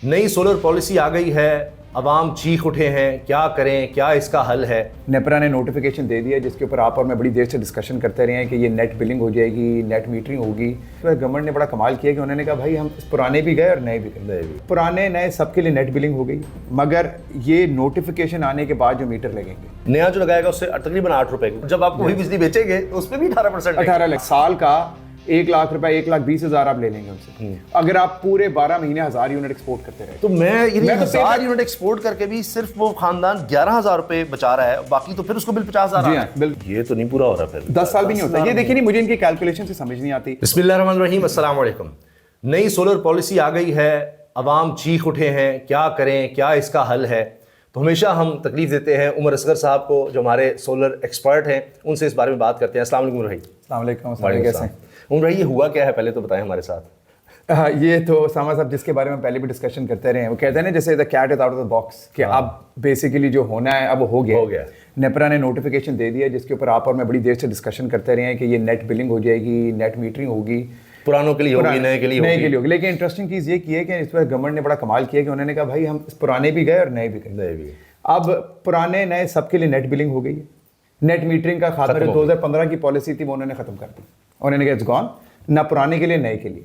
नई solar policy आ गई है, अवाम चीख उठे हैं, क्या करें, क्या इसका हल है। नेपरा ने नोटिफिकेशन दे दिया जिसके ऊपर आप और मैं बड़ी देर से डिस्कशन करते रहे हैं कि ये नेट बिलिंग हो जाएगी, नेट मीटरिंग होगी। तो गवर्नमेंट ने बड़ा कमाल किया कि उन्होंने कहा भाई हम पुराने भी गए और नए भी गए। पुराने नए सबके लिए नेट बिलिंग हो गई, मगर ये नोटिफिकेशन आने के बाद जो मीटर लगेंगे नया जो लगाएगा उससे तकरीबन 8 रुपए की, जब आप वही बिजली बेचेंगे तो उस पर भी 18% 18 लाख साल का 1 लाख रुपए 1,20,000 आप ले लेंगे उनसे अगर आप पूरे 12 महीने 1000 यूनिट एक्सपोर्ट करते रहे। तो मैं तो 1000 यूनिट एक्सपोर्ट करके भी सिर्फ वो खानदान 11,000 रुपए बचा रहा है, बाकी तो फिर उसको बिल 50,000 जी हाँ, बिल्कुल। ये तो नहीं पूरा हो रहा, फिर 10 साल भी नहीं होता। ये देखिए नहीं, मुझे इनकी कैलकुलेशन से समझ नहीं आती। बिस्मिल्लाहिर्रहमानिर्रहीम, अस्सलाम वालेकुम। नई सोलर पॉलिसी आ गई है, अवाम चीख उठे हैं, क्या करें, क्या इसका हल है। तो हमेशा हम तकलीफ देते हैं उमर असगर साहब को, जो हमारे सोलर एक्सपर्ट हैं, उनसे इस बारे में बात करते हैं। अस्सलाम वालेकुम भाई। अस्सलाम वालेकुम, कैसे हैं उमर भाई? ये हुआ क्या है पहले तो बताएं हमारे साथ। ये तो सामा साहब जिसके बारे में पहले भी डिस्कशन करते रहे हैं, वो कहते हैं ना जैसे the cat is out of the box, कि अब बेसिकली जो होना है अब हो गया। नेपरा ने नोटिफिकेशन दे दिया जिसके ऊपर आप और मैं बड़ी देर से डिस्कशन करते रहे हैं कि ये नेट बिलिंग हो जाएगी, नेट मीटरिंग होगी, पुरानों के लिए होगी, नए के लिए होगी। लेकिन इंटरेस्टिंग चीज़ ये की है कि इस पर गवर्नमेंट ने बड़ा कमाल किया कि उन्होंने कहा भाई हम पुराने भी गए और नए भी गए। अब पुराने नए सबके लिए नेट बिलिंग हो गई है। नेट मीटरिंग का खात्मा जो 2015 की पॉलिसी थी वो उन्होंने खत्म कर दी। उन्होंने कहा इट्स गॉन, ना पुराने के लिए नए के लिए।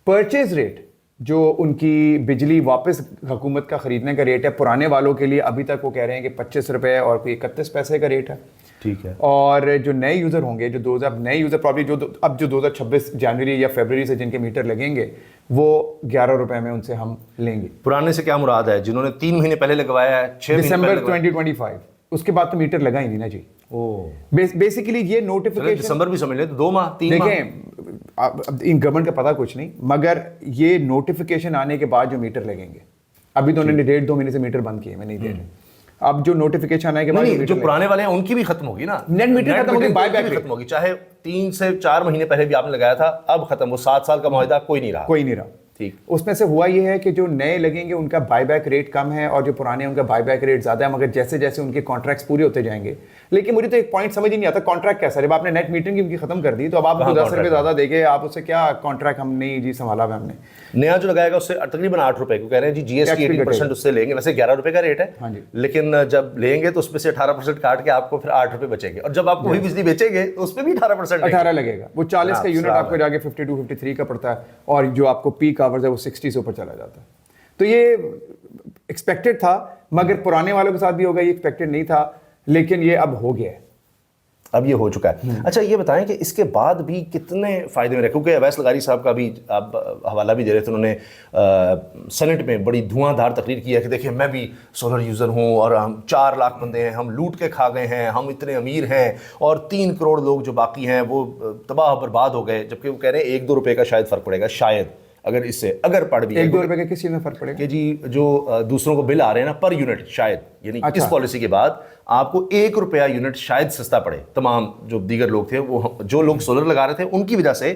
परचेज रेट जो उनकी बिजली वापस हुकूमत का खरीदने का रेट है, पुराने वालों के लिए अभी तक वो कह रहे हैं कि 25 रुपये और कोई 31 पैसे का रेट है। ठीक है। और जो नए यूज़र होंगे, जो 2000 नए यूज़र प्रॉब्ली अब जो 2026 जनवरी या फरवरी से जिनके मीटर लगेंगे वो 11 रुपए में उनसे हम लेंगे। पुराने से क्या मुराद है? जिन्होंने 3 महीने पहले लगवाया है, 6 दिसंबर 2025, उसके बाद तो मीटर लगा ही नहीं ना जी। बेसिकली ये नोटिफिकेशन दिसंबर भी समझ ले तो 2 माह 3 माह। देखें इन गवर्नमेंट का पता कुछ नहीं, मगर ये नोटिफिकेशन आने के बाद जो मीटर लगेंगे, अभी तो उन्होंने 1.5-2 महीने से मीटर बंद किए, मैं नहीं दे रहे। अब जो नोटिफिकेशन आने के बाद जो पुराने वाले हैं उनकी भी खत्म होगी ना, नेट मीटर खत्म होगी, बायबैक खत्म होगी। चाहे 3 से 4 महीने पहले भी आपने लगाया था, अब खत्म। वो 7 साल का मुआहदा कोई नहीं रहा। ठीक। उसमें से हुआ ये है कि जो नए लगेंगे उनका बायबैक रेट कम है और जो पुराने उनका बायबैक रेट ज्यादा है, मगर जैसे जैसे उनके कॉन्ट्रैक्ट्स पूरे होते जाएंगे। लेकिन मुझे तो एक पॉइंट समझ ही नहीं आता, कॉन्ट्रैक्ट कैसा? जब आपने नेट मीटरिंग की उनकी खत्म कर दी तो अब आप 10 रुपये ज्यादा देंगे, आप उससे क्या कॉन्ट्रैक्ट हम नहीं जी संभाला हुआ हमने। नया जो लगाएगा उससे तकरीबन 8 रुपए को कह रहे हैं जी, जीएसटी 80% उससे लेंगे। वैसे 11 रुपए का रेट है, लेकिन जब लेंगे तो उसमें से 18% काट के आपको फिर 8 रुपए बचेंगे। और जब आप वही बिजली बेचेंगे तो उसमें भी 18% लगेगा। वो 40 का यूनिट आपको जाके 52-53 का पड़ता है, और जो आपको पीक आवर्स है वो 60 से ऊपर चला जाता है। तो ये एक्सपेक्टेड था, मगर पुराने वालों के साथ भी होगा, ये एक्सपेक्टेड नहीं था, लेकिन ये अब हो गया है। अब ये हो चुका है। अच्छा ये बताएं कि इसके बाद भी कितने फायदे में रहे, क्योंकि अवैस लगारी साहब का भी आप हवाला भी दे रहे थे, उन्होंने सेनेट में बड़ी धुआंधार तकरीर की है कि देखिए मैं भी सोलर यूज़र हूँ और हम 4 लाख बंदे हैं, हम लूट के खा गए हैं, हम इतने अमीर हैं, और 3 करोड़ लोग जो बाकी हैं वो तबाह बर्बाद हो गए। जबकि वो कह रहे हैं 1-2 रुपये का शायद फ़र्क पड़ेगा, शायद अगर इससे अगर पड़ भी 1-2 रुपये का किस चीज़ में फ़र्क पड़ेगा? कि जी जो दूसरों को बिल आ रहे हैं ना पर यूनिट, शायद यानी इस पॉलिसी के बाद आपको 1 रुपया यूनिट शायद सस्ता पड़े। तमाम जो दीगर लोग थे, वो जो लोग सोलर लगा रहे थे उनकी वजह से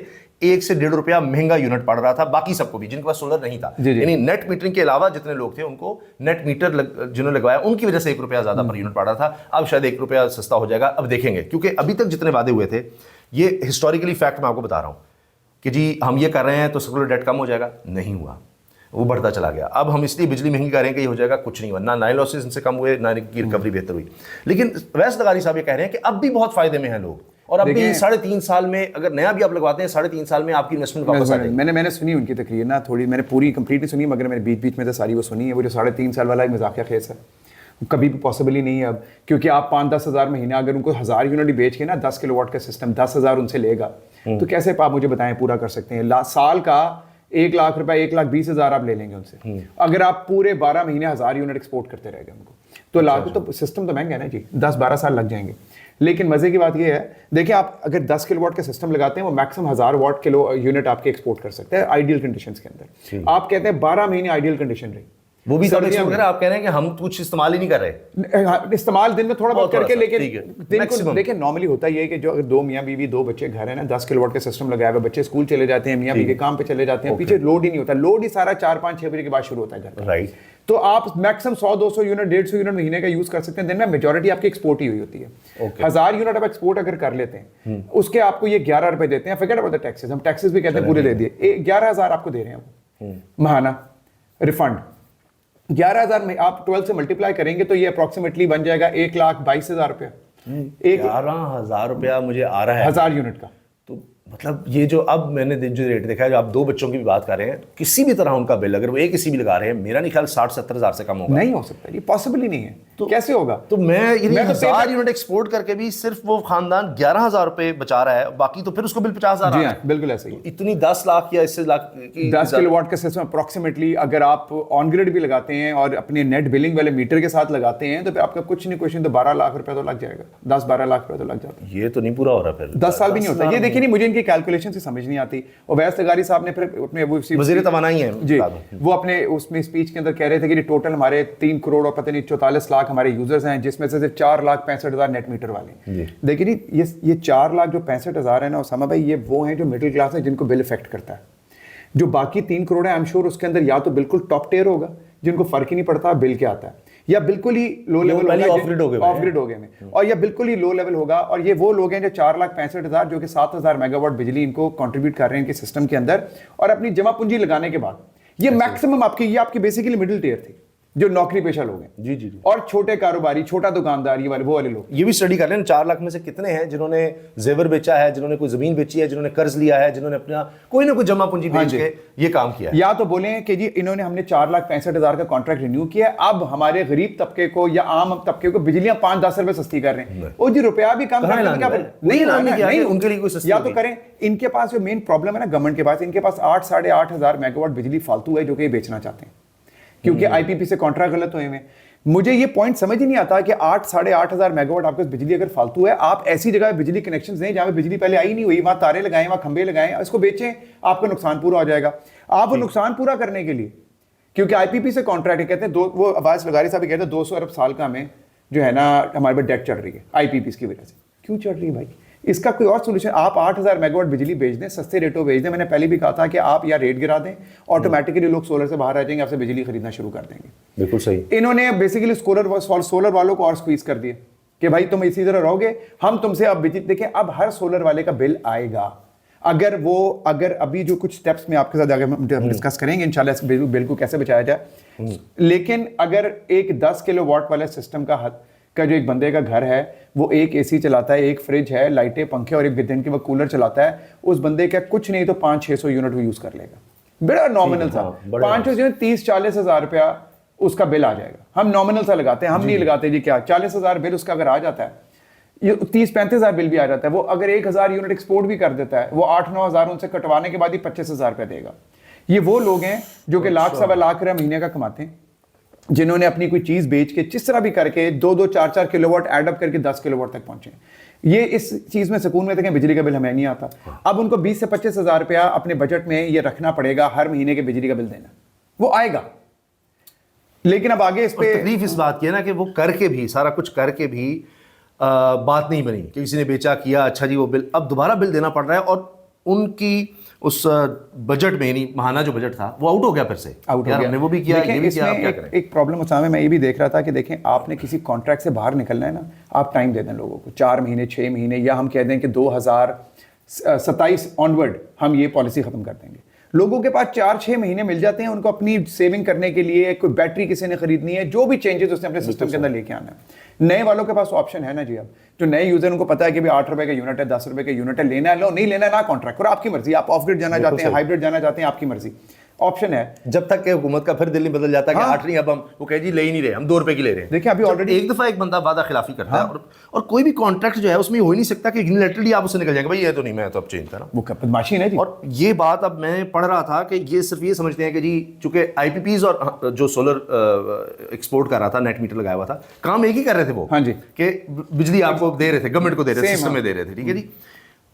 1 से 1.5 रुपया महंगा यूनिट पड़ रहा था, बाकी सबको भी जिनके पास सोलर नहीं था। यानी नेट मीटरिंग के अलावा जितने लोग थे उनको नेट मीटर जिन्होंने लगवाया उनकी वजह से 1 रुपया ज्यादा पर यूनिट पड़ रहा था। अब शायद 1 रुपया सस्ता हो जाएगा, अब देखेंगे। क्योंकि अभी तक जितने वादे हुए थे, ये हिस्टोरिकली फैक्ट मैं आपको बता रहा हूँ कि जी हम ये कर रहे हैं तो सेकुलर डेट कम हो जाएगा, नहीं हुआ, वो बढ़ता चला गया। अब हम इसलिए बिजली महंगी कर रहे हैं कि ये हो जाएगा, कुछ नहीं हुआ। ना नाइन लॉसेस इनसे कम हुए, ना इनकी रिकवरी बेहतर हुई। लेकिन वैस लगारी साहब ये कह रहे हैं कि अब भी बहुत फायदे में हैं लोग, और अब भी 3.5 साल में अगर नया भी आप लगवाते हैं, 3.5 साल में आपकी इन्वेस्टमेंट वापस आ जाएगी। मैंने सुनी उनकी तकरीर ना, थोड़ी मैंने पूरी कंप्लीट नहीं सुनी, मगर मैंने बीच बीच में तो सारी वो सुनी है। वो जो 3.5 साल वाला एक मजाकिया केस है, कभी भी पॉसिबल ही नहीं है अब, क्योंकि आप 5-10 हज़ार महीना अगर उनको 1000 यूनिट बेच के ना 10 किलोवाट का सिस्टम 10,000 उनसे लेगा, तो कैसे आप मुझे बताएं पूरा कर सकते हैं? साल का 1 लाख रुपए 1,20,000 आप ले लेंगे उनसे, अगर आप पूरे 12 महीने 1000 यूनिट एक्सपोर्ट करते रहेंगे उनको, तो लागू तो सिस्टम तो महंगा है ना जी, 10-12 साल लग जाएंगे। लेकिन मजे की बात यह है, देखिए आप अगर 10 किलोवाट का सिस्टम लगाते हैं, वो मैक्सिमम 1000 वाट किलो यूनिट आपके एक्सपोर्ट कर सकते हैं आइडियल कंडीशंस के अंदर। आप कहते हैं 12 महीने आइडियल कंडीशन रही, वो भी सर्दियों में आप कह रहे हैं कि हम कुछ इस्तेमाल ही नहीं कर रहे। इस्तेमाल दिन में थोड़ा बहुत करके, लेकिन दिन को देखिए नॉर्मली होता है कि जो अगर 2 मियाँ बीवी 2 बच्चे घर है ना, 10 किलोवाट का सिस्टम लगाया हुआ, बच्चे स्कूल चले जाते हैं, मियाँ बीवी के काम पे चले जाते हैं, पीछे लोड ही नहीं होता। लोड ही सारा 4-5-6 बजे के बाद शुरू होता है घर। राइट। तो आप मैक्सिमम 100-200 यूनिट 150 यूनिट महीने का यूज कर सकते हैं दिन में। मेजॉरिटी आपकी एक्सपोर्ट ही हुई होती है। 1000 यूनिट आप एक्सपोर्ट अगर कर लेते हैं, उसके आपको ये 11 रुपए देते हैं। फॉरगेट अबाउट द टैक्सेस, हम टैक्सेस भी कहते हैं पूरे दे दिए, 11,000 आपको दे रहे हैं वो महाना। रिफंड 11,000 में आप 12 से मल्टीप्लाई करेंगे तो ये अप्रोक्सीमेटली बन जाएगा 1,22,000 रुपया, 11,000 रुपया मुझे आ रहा है 1000 यूनिट का। तो मतलब ये जो अब मैंने जो रेट देखा है, जो आप 2 बच्चों की भी बात कर रहे हैं, किसी भी तरह उनका बिल अगर वो एक किसी भी लगा रहे हैं, मेरा नहीं ख्याल 60-70 हज़ार से कम होगा। नहीं हो सकता, ये पॉसिबल ही नहीं है। तो कैसे होगा? तो मैं तो 1000 payment- यूनिट एक्सपोर्ट करके भी सिर्फ वो खानदान 11,000 रुपए बचा रहा है, बाकी तो फिर उसको बिल 50,000 जी आ रहा हाँ, है। बिल्कुल ऐसा ही। तो इतनी 10 लाख या इससे लाख की 10 किलोवाट का सिस्टम अप्रोक्सीमेटली अगर आप ऑन ग्रिड भी लगाते हैं और अपने नेट बिलिंग वाले मीटर के साथ लगाते हैं तो फिर आपका कुछ नहीं क्वेश्चन तो 12 लाख रुपया तो लग जाएगा, 10-12 लाख रुपया तो लग जाता है। ये तो नहीं पूरा हो रहा फिर 10 साल भी नहीं होता। ये देखिए नहीं, मुझे इनकी कैलकुलेशन से समझ नहीं आती। और वैस लगारी साहब ने फिर अपने वजीर तवानाई है जी, वो अपने उसमें स्पीच के अंदर कह रहे थे कि टोटल हमारे 3 करोड़ और पता नहीं 44 लाख हमारे यूजर्स हैं, जिसमें से सिर्फ 4,65,000 नेट मीटर वाले। देखिए नहीं, ये 4,65,000 है ना उसामा भाई, ये वो हैं जो मिडिल क्लास है जिनको बिल इफेक्ट करता है। जो बाकी 3 करोड़ है, आई एम श्योर उसके अंदर या तो बिल्कुल टॉप टियर होगा जिनको फर्क ही नहीं पड़ता बिल क्या आता है, या बिल्कुल ही लो लेवल ऑफ ग्रिड हो गए में, और या बिल्कुल ही लो लेवल होगा। और ये वो लोग हैं जो 4,65,000 जो कि 7,000 मेगावाट बिजली इनको कंट्रीब्यूट कर रहे हैं इनके सिस्टम के अंदर, और अपनी जमा पूंजी लगाने के बाद ये मैक्सिमम आपकी बेसिकली मिडिल टियर थी, जो नौकरी पेशा लोग हैं। जी जी जी। और छोटे कारोबारी, छोटा दुकानदार, ये वाले वो वाले लोग। ये भी स्टडी कर लें 4 लाख में से कितने हैं जिन्होंने जेवर बेचा है, जिन्होंने कोई जमीन बेची है, जिन्होंने कर्ज लिया है, जिन्होंने अपना कोई ना कोई जमा पूंजी बेच के ये काम किया है। या तो बोले कि जी इन्होंने हमने 4,65,000 का कॉन्ट्रैक्ट रिन्यू किया है, अब हमारे गरीब तबके को या आम तबके को बिजलियां 5-10 रुपए सस्ती कर रहे हैं। ओ जी, रुपया भी कम कर नहीं, उनके लिए कोई सस्ती या तो करें। इनके पास जो मेन प्रॉब्लम है ना गवर्नमेंट के पास, इनके पास 8-8,500 मेगावाट बिजली फालतू है जो कि ये बेचना चाहते हैं, क्योंकि आईपीपी से कॉन्ट्रैक्ट गलत हुए हैं। मुझे ये पॉइंट समझ ही नहीं आता कि 8-8,500 मेगावाट आपके बिजली अगर फालतू है, आप ऐसी जगह बिजली कनेक्शंस दें जहां पे बिजली पहले आई नहीं हुई, वहां तारे लगाएं, वहां खंबे लगाएं, इसको बेचें, आपका नुकसान पूरा हो जाएगा। आप वो नुकसान पूरा करने के लिए, क्योंकि आईपीपी से कॉन्ट्रैक्ट कहते हैं, वो अब्बास लगारी साहब कहते हैं 200 अरब साल का हमें जो है ना हमारे पर डेट चढ़ रही है आईपीपी की वजह से। क्यों चढ़ रही है भाई? इसका कोई और सोल्यूशन, आप 8,000 मेगावाट बिजली बेच दें, सस्ते रेटों बेच दें। मैंने पहले भी कहा था कि आप या रेट गिरा दें, ऑटोमेटिकली लोग सोलर से बाहर आ जाएंगे, आपसे बिजली खरीदना शुरू कर देंगे। बिल्कुल सही। इन्होंने बेसिकली सोलर वालों को और स्क्वीज कर दिए कि भाई तुम इसी तरह रहोगे, हम तुमसे अब बिजली। देखें, अब हर सोलर वाले का बिल आएगा, अगर अभी जो कुछ स्टेप्स में आपके साथ आगे हम डिस्कस करेंगे इंशाल्लाह, इस बिल को कैसे बचाया जाए। लेकिन अगर एक 10 किलोवाट वाले सिस्टम का जो एक बंदे का घर है, वो एक एसी चलाता है, एक फ्रिज है, लाइटें, पंखे और एक दिन के वक्त कूलर चलाता है, उस बंदे का कुछ नहीं तो 500-600 यूनिट वो यूज कर लेगा। बड़ा नॉमिनल सा 500 यूनिट 30-40 हज़ार रुपया उसका बिल आ जाएगा। हम नॉमिनल सा लगाते हैं, हम नहीं लगाते जी क्या 40,000 बिल उसका अगर आ जाता है, ये 30-35,000 बिल भी आ जाता है। वो अगर 1,000 यूनिट एक्सपोर्ट भी कर देता है, वो 8-9 हज़ार उनसे कटवाने के बाद ही 25,000 रुपया देगा। ये वो लोग हैं जो कि लाख सवा लाख रुपया महीने का कमाते हैं, जिन्होंने अपनी कोई चीज बेच के जिस तरह भी करके 2-2, 4-4 किलोवाट एड अप करके 10 किलोवाट तक पहुंचे। ये इस चीज में सुकून में थे कि बिजली का बिल हमें नहीं आता। अब उनको 20 से 25 हज़ार रुपया अपने बजट में ये रखना पड़ेगा हर महीने के बिजली का बिल देना, वो आएगा। लेकिन अब आगे इस पे तकलीफ इस बात की है ना कि वो करके भी, सारा कुछ करके भी बात नहीं बनी कि किसी ने बेचा किया, अच्छा जी वो बिल, अब दोबारा बिल देना पड़ रहा है, और उनकी उस बजट में, यानी महाना जो बजट था वो आउट हो गया फिर से। आउट हो गया। हमने वो भी किया, ये भी किया, आप क्या एक, करें? एक प्रॉब्लम उसामे मैं ये भी देख रहा था कि देखें, आपने किसी कॉन्ट्रैक्ट से बाहर निकलना है ना, आप टाइम दे दें लोगों को, 4 महीने 6 महीने, या हम कह दें कि 2027 ऑनवर्ड हम ये पॉलिसी खत्म कर देंगे। लोगों के पास 4-6 महीने मिल जाते हैं उनको अपनी सेविंग करने के लिए, कोई बैटरी किसी ने खरीदनी है, जो भी चेंजेस उसने अपने सिस्टम के अंदर लेके आना है। नए वालों के पास ऑप्शन है ना जी। अब जो नए यूजर उनको पता है कि भी 8 रुपए का यूनिट है, 10 रुपए का यूनिट है, लेना है लो, नहीं लेना है ना कॉन्ट्रैक्ट करो, आपकी मर्जी। आप ऑफ ग्रिड जाना चाहते हैं, हाइब्रिड जाना चाहते हैं, आपकी मर्जी, ऑप्शन है। जब तक कि हुकूमत का फिर दिल नहीं बदल जाता कि 8 नहीं, अब हम वो कहे जी ले ही नहीं रहे, हम 2 रुपए की ले रहे हैं। देखिए अभी ऑलरेडी एक दफा एक बंदा वादा खिलाफी करता है, और कोई भी कॉन्ट्रैक्ट जो है उसमें हो ही नहीं सकता कि यूनिलैटरली आप उससे निकल जाएंगे, भाई ये तो नहीं, मैं तो अब चेंज कर रहा हूं। वो बदमाशी है जी। और ये बात अब मैं पढ़ रहा था कि ये सिर्फ ये समझते हैं कि जी चूंकि आईपीपीज और जो सोलर एक्सपोर्ट कर रहा था, नेट मीटर लगाया हुआ था, काम एक ही कर रहे थे वो। हाँ जी, कि बिजली आपको दे रहे थे, गवर्नमेंट को दे रहे थे, सिस्टम में दे रहे थे, ठीक है जी।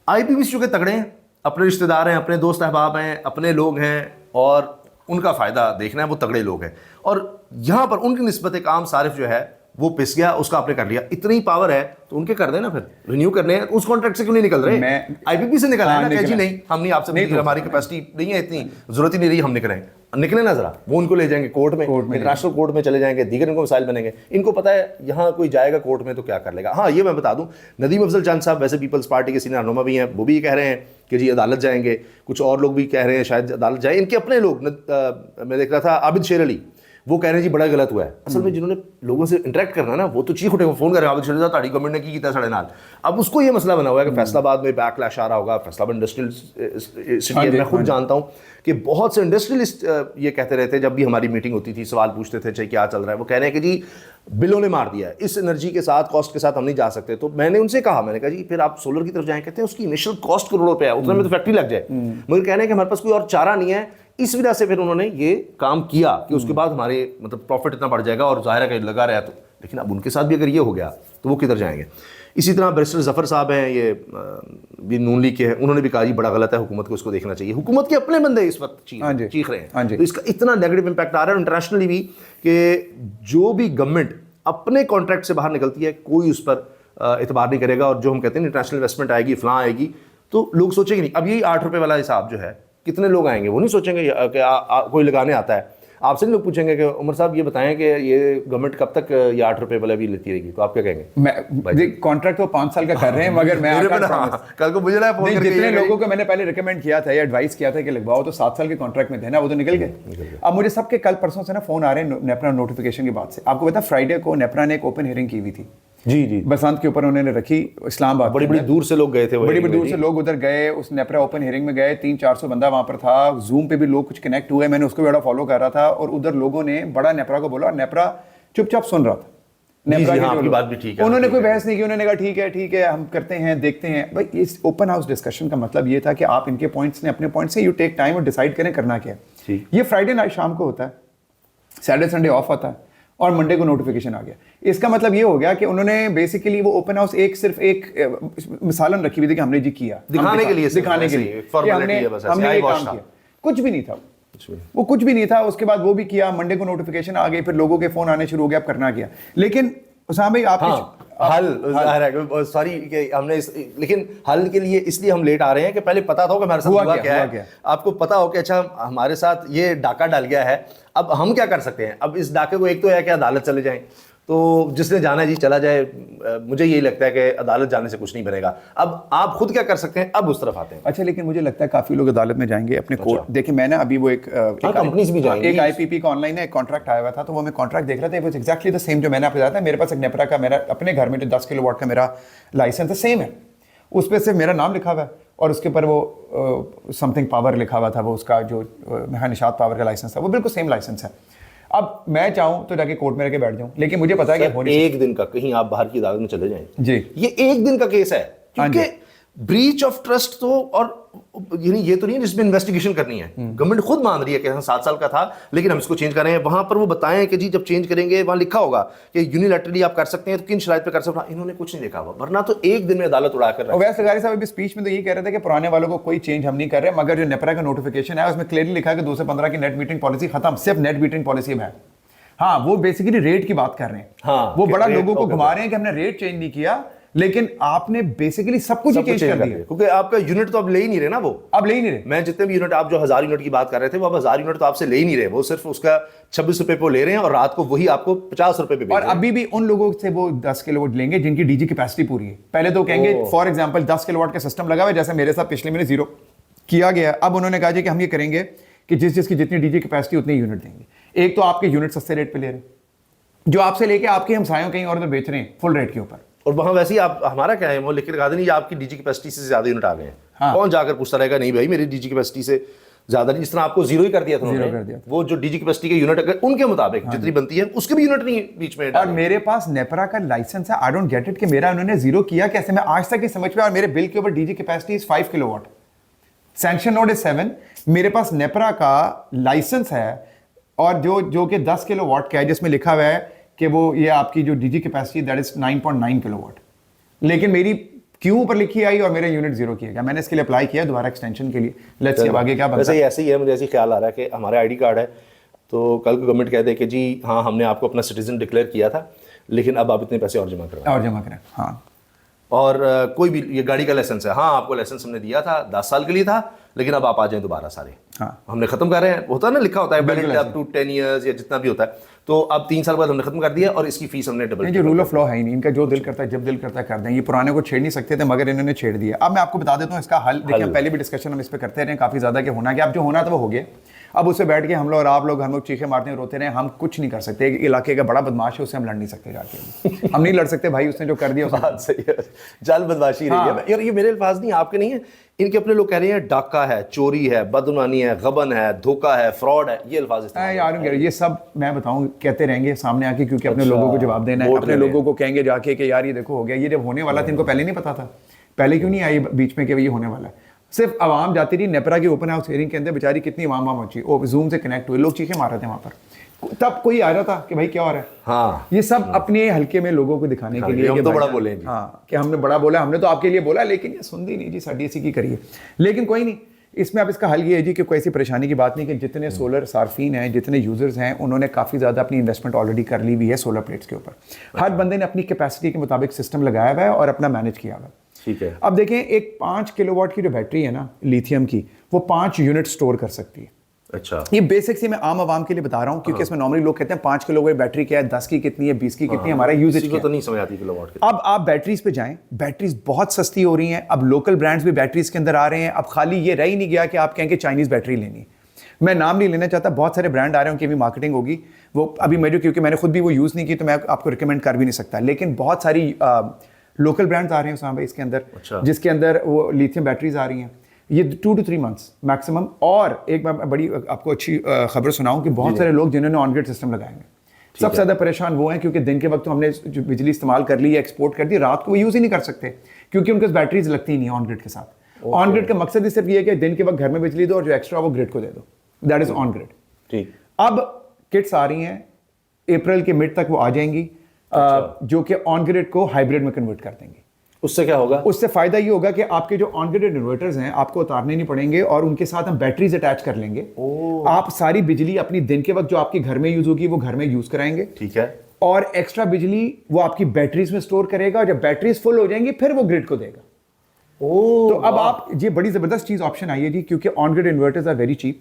आईपीपीज चूंकि तगड़े हैं, अपने रिश्तेदार हैं, अपने दोस्त अहबाब हैं, अपने लोग हैं, और उनका फ़ायदा देखना है, वो तगड़े लोग हैं, और यहाँ पर उनकी निस्बत एक आम सारिफ जो है वो पिस गया, उसका आपने कर लिया, इतनी पावर है तो उनके कर देना, फिर रिन्यू करने हैं, उस कॉन्ट्रैक्ट से क्यों नहीं निकल रहे? आईपीपी से निकल है ना, कह जी नहीं हम नहीं आपसे, हमारी कैपेसिटी नहीं है, इतनी जरूरत ही नहीं रही, हम निकले ना जरा, वो उनको ले जाएंगे कोर्ट में, इंटरनेशनल कोर्ट में चले जाएंगे, दीगर इनको मिसाइल बनेंगे, इनको पता है यहाँ कोई जाएगा कोर्ट में तो क्या कर लेगा। हाँ ये मैं बता दूं, नदीम अफजल चंद साहब वैसे पीपल्स पार्टी के सीनियर रहनुमा भी हैं, वो भी ये कह रहे हैं कि जी अदालत जाएंगे, कुछ और लोग भी कह रहे हैं शायद अदालत जाए, इनके अपने लोग, मैं देख रहा था आबिद शेर अली, वो कह रहे हैं जी बड़ा गलत हुआ है। असल में जिन्होंने लोगों से इंटरेक्ट करना ना, वो तो चीख उठे, फोन कर रहे हैं आबिद शेर साहब ताड़ी गवर्नमेंट ने की किया साढ़े नाल। अब उसको ये मसला बना हुआ है कि फैसलाबाद में बैकलैश आ रहा होगा, फैसलाबाद इंडस्ट्रियल सिटी है, मैं खुद जानता हूँ कि बहुत से इंडस्ट्रियलिस्ट ये कहते रहते जब भी हमारी मीटिंग होती थी, सवाल पूछते थे चाहे क्या चल रहा है, वो कह रहे हैं कि जी बिलों ने मार दिया है, इस एनर्जी के साथ कॉस्ट के साथ हम नहीं जा सकते। तो मैंने उनसे कहा, मैंने कहा जी फिर आप सोलर की तरफ जाएं, कहते हैं उसकी इनिशियल कॉस्ट करोड़ों रुपए है, उतने में तो फैक्ट्री लग जाए, मगर कह रहे हैं कि हमारे पास कोई और चारा नहीं है। इस वजह से फिर उन्होंने ये काम किया कि उसके बाद हमारे मतलब प्रॉफिट इतना बढ़ जाएगा, और जाहिर है कि लगा रहा है तो, लेकिन अब उनके साथ भी अगर ये हो गया तो वो किधर जाएंगे। इसी तरह बैरिस्टर जफर साहब हैं, ये भी नून लीग के हैं, उन्होंने भी कहा जी बड़ा गलत है, हुकूमत को इसको देखना चाहिए। हुकूमत के अपने बंदे इस वक्त चीख रहे हैं, तो इसका इतना नेगेटिव इंपैक्ट आ रहा है इंटरनेशनली भी कि जो भी गवर्नमेंट अपने कॉन्ट्रैक्ट से बाहर निकलती है कोई उस पर एतबार नहीं करेगा, और जो हम कहते हैं इंटरनेशनल इन्वेस्टमेंट आएगी, फलां आएगी, तो लोग सोचेंगे नहीं। अब यही 8 रुपये वाला हिसाब जो है, कितने लोग आएंगे, वो नहीं सोचेंगे कि कोई लगाने आता है। आपसे नहीं लोग पूछेंगे कि उमर साहब ये बताएं कि ये गवर्नमेंट कब तक ये 8 रुपये वाला भी लेती रहेगी, तो आप क्या कहेंगे? मैं कॉन्ट्रैक्ट तो 5 साल का कर रहे हैं, मगर मैं कल को मुझे ना फोन करके जितने लोगों को मैंने पहले रिकमेंड किया था या एडवाइस किया था कि लगवाओ, तो 7 साल के कॉन्ट्रैक्ट में थे ना, वो तो निकल गए। अब मुझे सबके कल परसों से ना फोन आ रहे हैं नेपरा नोटिफिकेशन की बात से। आपको पता फ्राइडे को नेपरा ने एक ओपन हियरिंग की हुई थी, जी बसंत के ऊपर उन्होंने रखी, इस्लामाबाद, बड़ी दूर से लोग गए थे, बड़ी दूर से लोग उधर गए, उस नेपरा ओपन हियरिंग में गए, 300-400 बंदा वहां पर था, जूम पे भी लोग कुछ कनेक्ट हुए, मैंने उसको बड़ा फॉलो कर रहा था, और उधर लोगों ने बड़ा नेपरा को बोला, और नेपरा चुपचाप सुन रहा था। नेपरा की बात भी ठीक है, उन्होंने कोई बहस नहीं की, उन्होंने कहा ठीक है हम करते हैं, देखते हैं। भाई इस ओपन हाउस डिस्कशन का मतलब ये था कि आप इनके पॉइंट्स ने अपने पॉइंट से यू टेक टाइम और डिसाइड करें करना क्या है। ये फ्राइडे नाइट शाम को होता है, सैटरडे संडे ऑफ होता है, और मंडे को नोटिफिकेशन आ गया। इसका मतलब ये हो गया कि उन्होंने बेसिकली वो ओपन हाउस सिर्फ एक मिसालन रखी हुई थी कि हमने जी किया, दिखाने के लिए कि हमने ये काम किया, कुछ भी नहीं था वो, कुछ भी नहीं था। उसके बाद वो भी किया, मंडे को नोटिफिकेशन आ गई, फिर लोगों के फोन आने शुरू हो गए, अब करना क्या। लेकिन उसामा भाई आप सॉरी कि हमने लेकिन हल के लिए इसलिए हम लेट आ रहे हैं कि पहले पता था कि हमारे साथ हुआ क्या है, आपको पता हो कि अच्छा हमारे साथ ये डाका डाल गया है, अब हम क्या कर सकते हैं। अब इस डाके को एक तो है कि अदालत चले जाएं, तो जिसने जाना है जी चला जाए, मुझे यही लगता है कि अदालत जाने से कुछ नहीं बनेगा। अब आप खुद क्या कर सकते हैं, अब उस तरफ आते हैं। अच्छा, लेकिन मुझे लगता है काफी लोग अदालत में जाएंगे अपने कोर्ट। देखिए मैं ना अभी वो एक कंपनीज भी जाएंगे, एक आईपीपी का ऑनलाइन एक कॉन्ट्रैक्ट आया हुआ था, तो वो मैं कॉन्ट्रैक्ट देख रहा था, वो एक्जैक्टली द सेम जो मैंने आपको बताया था। मेरे पास एक नेपरा का, मेरा अपने घर में जो 10 किलोवाट का मेरा लाइसेंस है, सेम है, उस पर सिर्फ मेरा नाम लिखा हुआ है, और उसके ऊपर वो समथिंग पावर लिखा हुआ था, वो उसका जो निशात पावर का लाइसेंस था, वो बिल्कुल सेम लाइसेंस है। अब मैं चाहूं तो जाके कोर्ट में रह के बैठ जाऊं, लेकिन मुझे पता है कि एक दिन का कहीं आप बाहर की अदालत में चले जाएं जी, ये एक दिन का केस है, क्योंकि ब्रीच ऑफ ट्रस्ट तो, और ये तो नहीं है जिसमें इन्वेस्टिगेशन करनी है। गवर्नमेंट खुद मान रही है कि 7 साल का था, लेकिन हम इसको चेंज कर रहे हैं। वहां पर वो बताएं कि जी जब चेंज करेंगे वहां लिखा होगा कि यूनिलैटरली आप कर सकते हैं, तो किन शराइत पे कर सकते हैं। इन्होंने कुछ नहीं लिखा हुआ, वरना तो एक दिन में अदालत उड़ा कर। वैसे सरकारी साहब स्पीच में तो यही कह रहे थे कि पुराने वालों को कोई चेंज हम नहीं कर रहे, मगर जो नेपरा का नोटिफिकेशन है उसमें क्लियरली लिखा है कि 2 से 15 की नेट मीटरिंग पॉलिसी खत्म, सिर्फ नेट मीटरिंग पॉलिसी में है। हाँ, वो बेसिकली रेट की बात कर रहे हैं। हाँ, वो बड़ा लोगों को घुमा रहे हैं कि हमने रेट चेंज नहीं किया, लेकिन आपने बेसिकली सब कुछ चेंज कर दिया, क्योंकि आपका यूनिट तो अब ले ही नहीं रहे ना, वो अब ले ही नहीं रहे। मैं जितने भी यूनिट, आप जो 1000 यूनिट की बात कर रहे थे, वो अब 1000 यूनिट तो आपसे ले ही नहीं रहे, वो सिर्फ उसका 26 रुपए पे ले रहे हैं, और रात को वही आपको 50 रुपए पे। और अभी भी उन लोगों से वो 10 किलोवाट लेंगे जिनकी डीजी कैपेसिटी पूरी है। पहले तो कहेंगे फॉर एग्जाम्पल 10 किलोवाट का सिस्टम लगा हुआ है, जैसे मेरे साथ पिछले महीने 0 किया गया। अब उन्होंने कहा कि हम ये करेंगे कि जिसकी जितनी डीजी कैपेसिटी उतनी यूनिट देंगे। एक तो आपके यूनिट सस्ते रेट पे ले रहे हैं, जो आपसे लेके आपके हमसायों कहीं और बेच रहे हैं फुल रेट के ऊपर, और वहां वैसे ही आप हमारा क्या है, वो लिख के लगा दें आपकी डीजी कैपेसिटी से ज्यादा यूनिट आ गए हैं। हाँ। कौन जाकर पूछता रहेगा, नहीं भाई मेरी डीजी कैपेसिटी से ज्यादा नहीं, जिस तरह आपको 0 ही कर दिया था उन्होंने, वो जो डीजी कैपेसिटी के यूनिट अगर उनके मुताबिक जितनी बनती है उसके भी यूनिट नहीं बीच में। और मेरे पास नेपरा का लाइसेंस है, आई डोंट गेट इट कि मेरा उन्होंने 0 किया कैसे, मैं आज तक ही समझ में। और मेरे बिल के ऊपर DG capacity is 5 kilowatt, sanction note is 7, मेरे पास नेपरा का लाइसेंस है, और जो कि 10 किलोवाट का है, जिसमें लिखा हुआ है कि वो ये आपकी जो DG capacity that is 9.9 kilowatt, लेकिन मेरी क्यों ऊपर लिखी आई और मेरा यूनिट 0 किया गया। मैंने इसके लिए अप्लाई किया दोबारा एक्सटेंशन के लिए, लेट्स सी अब आगे क्या बनता है। ऐसे ही है, मुझे ऐसे ख्याल आ रहा है कि हमारे आईडी कार्ड है, तो कल को गवर्नमेंट कह दे कि जी हाँ हमने आपको अपना सिटीजन डिक्लेयर किया था, लेकिन अब आप इतने पैसे और जमा करवाएं। और जमा करें, हाँ। और कोई भी, ये गाड़ी का लाइसेंस है, हाँ आपको लाइसेंस हमने दिया था 10 साल के लिए था, लेकिन अब आप आ जाएं दोबारा सारे, हाँ। हमने खत्म कर रहे हैं, होता है ना, लिखा होता है बिल्कुल अप टू 10 ईयर्स या जितना भी होता है, तो अब 3 साल बाद हमने खत्म कर दिया और इसकी फीस हमने डबल। नहीं, जो रूल ऑफ लॉ है ही नहीं, इनका जो दिल करता है जब दिल करता है कर दें। ये पुराने को छेड़ नहीं सकते थे मगर इन्होंने छेड़ दिया। अब मैं आपको बता देता हूँ इसका हल। देखिए पहले भी डिस्कशन हम इस पर करते रहे काफ़ी ज़्यादा कि होना क्या, अब जो होना था वो हो गया। अब उससे बैठ के हम लोग और आप लोग हम लोग चीखे मारते हैं, रोते रहे, हम कुछ नहीं कर सकते। एक इलाके का बड़ा बदमाश है, उससे हम लड़ नहीं सकते जाके। हम नहीं लड़ सकते भाई, उसने जो कर दिया बात सही है, जाल बदमाशी रही है यार। ये मेरे अल्फाज नहीं, आपके नहीं है, इनके अपने लोग कह रहे हैं डाका है, चोरी है, बदनामी है, गबन है, धोखा है, फ्रॉड है, ये अल्फाज इस्तेमाल यार ये सब मैं बताऊं कहते रहेंगे सामने आके, क्योंकि अपने लोगों को जवाब देना है। अपने लोगों को कहेंगे जाके कि यार ये देखो हो गया। ये जब होने वाला था इनको पहले नहीं पता था, पहले क्यों नहीं आई बीच में कि ये होने वाला है। सिर्फ आवाम जाती रही नेपरा की ओपन हाउस हियरिंग के अंदर, बेचारी कितनी आवाम पहुंची, वो जूम से कनेक्ट हुए, लोग चीखे मार रहे थे वहां पर, तब कोई आ रहा था कि भाई क्या हो रहा है। हाँ, ये सब अपने हल्के में लोगों को दिखाने के लिए हम तो बड़ा बोले जी। हाँ कि हमने बड़ा बोला, हमने तो आपके लिए बोला, लेकिन ये सुनती नहीं जी, साड़ी इसी की करिए। लेकिन कोई नहीं, इसमें अब इसका हल ये है जी कि कोई ऐसी परेशानी की बात नहीं कि जितने सोलर सार्फिन हैं, जितने यूजर्स हैं, उन्होंने काफ़ी ज़्यादा अपनी इन्वेस्टमेंट ऑलरेडी कर ली हुई है सोलर प्लेट्स के ऊपर। हर बंदे ने अपनी कैपेसिटी के मुताबिक सिस्टम लगाया हुआ है और अपना मैनेज किया हुआ है। ठीक है। अब देखें, एक 5 किलोवाट की जो बैटरी है ना लिथियम की, वो 5 यूनिट स्टोर कर सकती है। अच्छा, ये बेसिक से मैं आम आवाम के लिए बता रहा हूँ, क्योंकि इसमें नॉर्मली लोग कहते हैं 5 किलोवाट बैटरी क्या है, 10 की कितनी है, 20 की कितनी है, हमारा यूजेज क्या है, तो नहीं समझ आती किलोवाट की। अब आप बैटरीज पे जाएं, बैटरीज बहुत सस्ती हो रही हैं। अब लोकल ब्रांड्स भी बैटरीज के अंदर आ रहे हैं। अब खाली ये रह ही नहीं गया कि आप कहें कि चाइनीज बैटरी लेनी। मैं नाम नहीं लेना चाहता, बहुत सारे ब्रांड आ रहे हैं, उनकी भी मार्केटिंग होगी। वो अभी मेरे, क्योंकि मैंने खुद भी वो यूज़ नहीं की तो मैं आपको रिकमेंड कर भी नहीं सकता, लेकिन बहुत सारी लोकल ब्रांड्स आ रहे हैं उसामा भाई इसके अंदर। अच्छा। जिसके अंदर वो लिथियम बैटरीज आ रही हैं, ये 2 to 3 मंथ्स मैक्सिमम। और एक मैं बड़ी आपको अच्छी खबर सुनाऊं कि बहुत सारे लोग जिन्होंने ऑन ग्रिड सिस्टम लगाए हैं, सबसे ज़्यादा परेशान वो हैं क्योंकि दिन के वक्त तो हमने जो बिजली इस्तेमाल कर ली या एक्सपोर्ट कर दी, रात को वो यूज़ ही नहीं कर सकते क्योंकि उनके बैटरीज लगती नहीं ऑन ग्रिड के साथ। ऑन ग्रिड का मकसद ही सिर्फ ये है कि दिन के वक्त घर में बिजली दो और जो एक्स्ट्रा वो ग्रिड को दे दो, दैट इज ऑन ग्रिड। ठीक। अब किट्स आ रही हैं, अप्रैल के मिड तक वो आ जाएंगी, जो कि ऑन ग्रिड को हाइब्रिड में कन्वर्ट कर देंगे। उससे क्या होगा? उससे फायदा ये होगा कि आपके जो ऑन ग्रिड इन्वर्टर्स हैं आपको उतारने नहीं पड़ेंगे और उनके साथ हम बैटरीज अटैच कर लेंगे। आप सारी बिजली अपनी दिन के वक्त जो आपके घर में यूज होगी वो घर में यूज कराएंगे। ठीक है। और एक्स्ट्रा बिजली वो आपकी बैटरीज में स्टोर करेगा और जब बैटरीज फुल हो जाएंगी फिर वो ग्रिड को देगा। तो अब आप, ये बड़ी जबरदस्त चीज ऑप्शन आई है जी, क्योंकि on grid inverters are very cheap,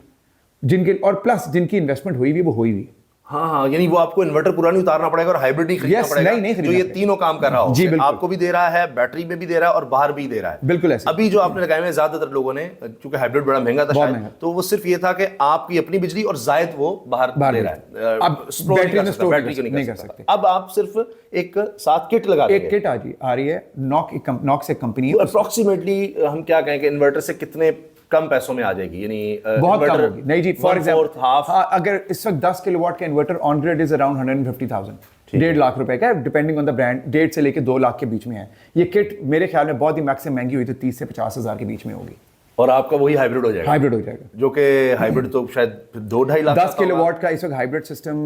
जिनके और प्लस जिनकी इन्वेस्टमेंट हुई हुई वो हुई हुई। हाँ हाँ, यानी वो आपको इन्वर्टर पुरानी उतारना पड़ेगा और हाइब्रिड नहीं खरीदना पड़ेगा। नहीं जो ये तीनों काम कर रहा हो, जी बिल्कुल, आपको भी दे रहा है, बैटरी में भी दे रहा है और बाहर भी दे रहा है। बिल्कुल ऐसे। अभी जो आपने लगाए हुए ज्यादातर लोगों ने, क्योंकि हाइब्रिड बड़ा महंगा था शायद, तो वो सिर्फ ये था कि आपकी अपनी बिजली और जायद वो बाहर दे रहा है। अब बैटरी को नहीं कर सकते। अब आप सिर्फ एक साथ किट लगा देंगे। एक किट आ रही है, नॉक से कंपनी। अप्रोक्सीमेटली हम क्या कहें कि इन्वर्टर से कितने कम पैसों में आ जाएगी, यानी बहुत कम होगी। नहीं जी, फॉर एग्जांपल हाफ, अगर इस वक्त 10 किलोवाट का inverter on grid is around 150,000, 1.5 lakh रुपए का, डिपेंडिंग ऑन द ब्रांड, 1.5 से लेके 2 लाख के बीच में है। ये किट मेरे ख्याल में बहुत ही मैक्सिमम महंगी हुई तो 30 से 50 हजार के बीच में होगी। और आपका वही हाइब्रिड हो जाएगा। हाइब्रिड हो जाएगा, जो कि हाइब्रिड तो शायद 2-2.5 लाख। 10 किलोवाट का इस वक्त hybrid system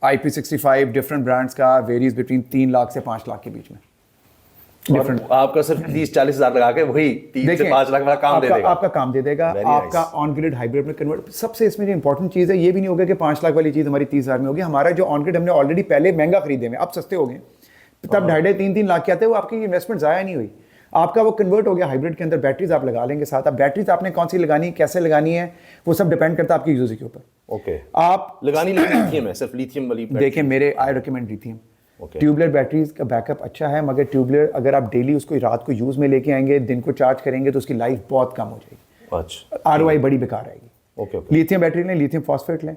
IP65 different brands का वेरीज बिटवीन 3 लाख से 5 लाख के बीच में। डिफरेंट। आपका सिर्फ 30-40 हजार लगा के वही 3 से 5 लाख वाला काम दे देगा। आपका काम दे देगा, आपका ऑन ग्रिड हाइब्रिड में कन्वर्ट। सबसे इसमें जो इंपॉर्टेंट चीज़ है, ये भी नहीं होगा कि 5 लाख वाली चीज़ हमारी 30 हजार में होगी। हमारा जो ऑन ग्रिड हमने ऑलरेडी पहले महंगा खरीदे हुए, अब सस्ते हो गए, तब 2.5-3 लाख के आते हैं, वो आपकी इन्वेस्टमेंट ज़ाया नहीं हुई, आपका वो कन्वर्ट हो गया हाइब्रिड के अंदर। बैटरीज आप लगा लेंगे साथ। अब बैटरीज आपने कौन सी लगानी है, कैसे लगानी है, वो सब डिपेंड करता है आपकी यूजेज के ऊपर। ओके। आप लगानी लिथियम है, सिर्फ लिथियम वाली देखें, मेरे I recommend lithium. Tubular batteries का बैकअप अच्छा है, मगर ट्यूबलर अगर आप डेली उसको रात को यूज में लेके आएंगे, दिन को चार्ज करेंगे तो उसकी लाइफ बहुत कम हो जाएगी। अच्छा। ROI बड़ी बेकार आएगी। ओके। लिथियम बैटरी लें, लिथियम फॉस्फेट लें,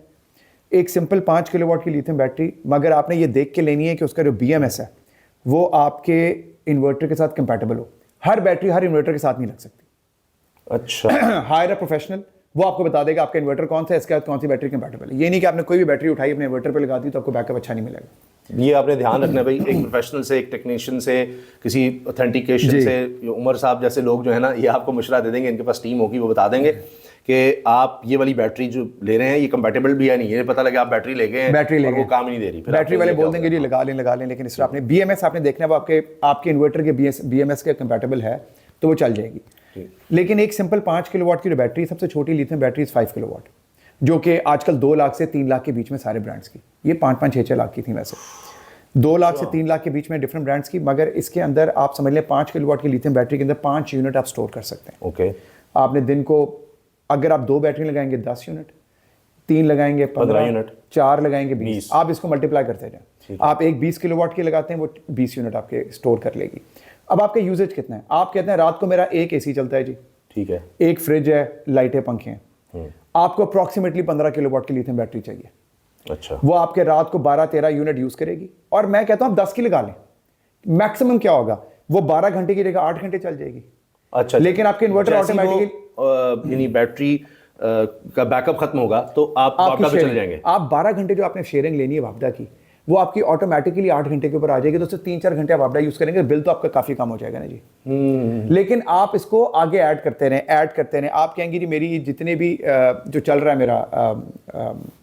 एक सिंपल 5 किलोवाट की लिथियम बैटरी, मगर आपने ये देख के लेनी है कि उसका जो BMS है वो आपके इन्वर्टर के साथ कंपैटिबल हो। हर बैटरी हर इन्वर्टर के साथ नहीं लग सकती। अच्छा। हायर अ प्रोफेशनल, वो आपको बता देगा आपका इन्वर्टर कौन सा है, इसके साथ कौन सी बैटरी कंपैटिबल है। ये नहीं कि आपने कोई भी बैटरी उठाई अपने इन्वर्टर पे लगा दी तो आपको बैकअप अच्छा नहीं मिलेगा। ये आपने ध्यान रखना है भाई, एक प्रोफेशनल से, एक टेक्नीशियन से, किसी ऑथेंटिकेशन से, उमर साहब जैसे लोग जो है ना, ये आपको मशवरा दे देंगे, इनके पास टीम होगी, वो बता देंगे कि आप ये वाली बैटरी जो ले रहे हैं ये कंपैटिबल भी है नहीं। ये पता लगे आप बैटरी ले गए, बैटरी ले गए, वो काम ही नहीं दे रही, बैटरी वाले बोल देंगे जी लगा लें, लेकिन इसमें आपने BMS आपने देखना है वो आपके इन्वर्टर के BMS के कंपैटिबल है तो वो चल जाएगी। लेकिन एक सिंपल 5 किलोवाट की जो बैटरी, सबसे छोटी लिथियम बैटरी 5 किलोवाट, जो कि आजकल 2 लाख से 3 लाख के बीच में सारे ब्रांड्स की, ये 5-5, 6-6 लाख की थी वैसे। 2 लाख से 3 लाख के बीच में डिफरेंट ब्रांड्स की, मगर इसके अंदर आप समझ लें 5 किलोवाट की लिथियम बैटरी के अंदर 5 यूनिट आप स्टोर कर सकते हैं। ओके, आपने दिन को अगर आप 2 बैटरी लगाएंगे 10 यूनिट, 3 लगाएंगे 15 यूनिट, 4 लगाएंगे 20, आप इसको मल्टीप्लाई करते जाएं। आप एक 20 किलोवाट की लगाते हैं, वो 20 यूनिट आपके स्टोर कर लेगी। अब आपका यूजेज कितना है? आप कहते हैं रात को मेरा एक एसी चलता है जी, ठीक है, एक फ्रिज है, लाइटें, पंखे हैं, आपको अप्रॉक्सीमेटली 15 किलोवाट की लिथियम बैटरी चाहिए। अच्छा, वो आपके रात को 12-13 यूनिट यूज करेगी। और मैं कहता हूं आप 10 की लगा लें, मैक्सिमम क्या होगा, वो 12 घंटे की जगह 8 घंटे चल जाएगी। अच्छा, लेकिन आपके इन्वर्टर ऑटोमेटिकली यानी बैटरी का बैकअप खत्म होगा तो आप वापडा पे चले जाएंगे। आप 12 घंटे जो आपने शेयरिंग लेनी है वापडा की, वो आपकी ऑटोमेटिकली 8 घंटे के ऊपर आ जाएगी, तो उससे 3-4 घंटे आप वापडा यूज करेंगे, बिल तो आपका काफी कम हो जाएगा ना जी। लेकिन आप इसको आगे ऐड करते रहें। आप कहेंगे जी मेरी जितने भी जो चल रहा है मेरा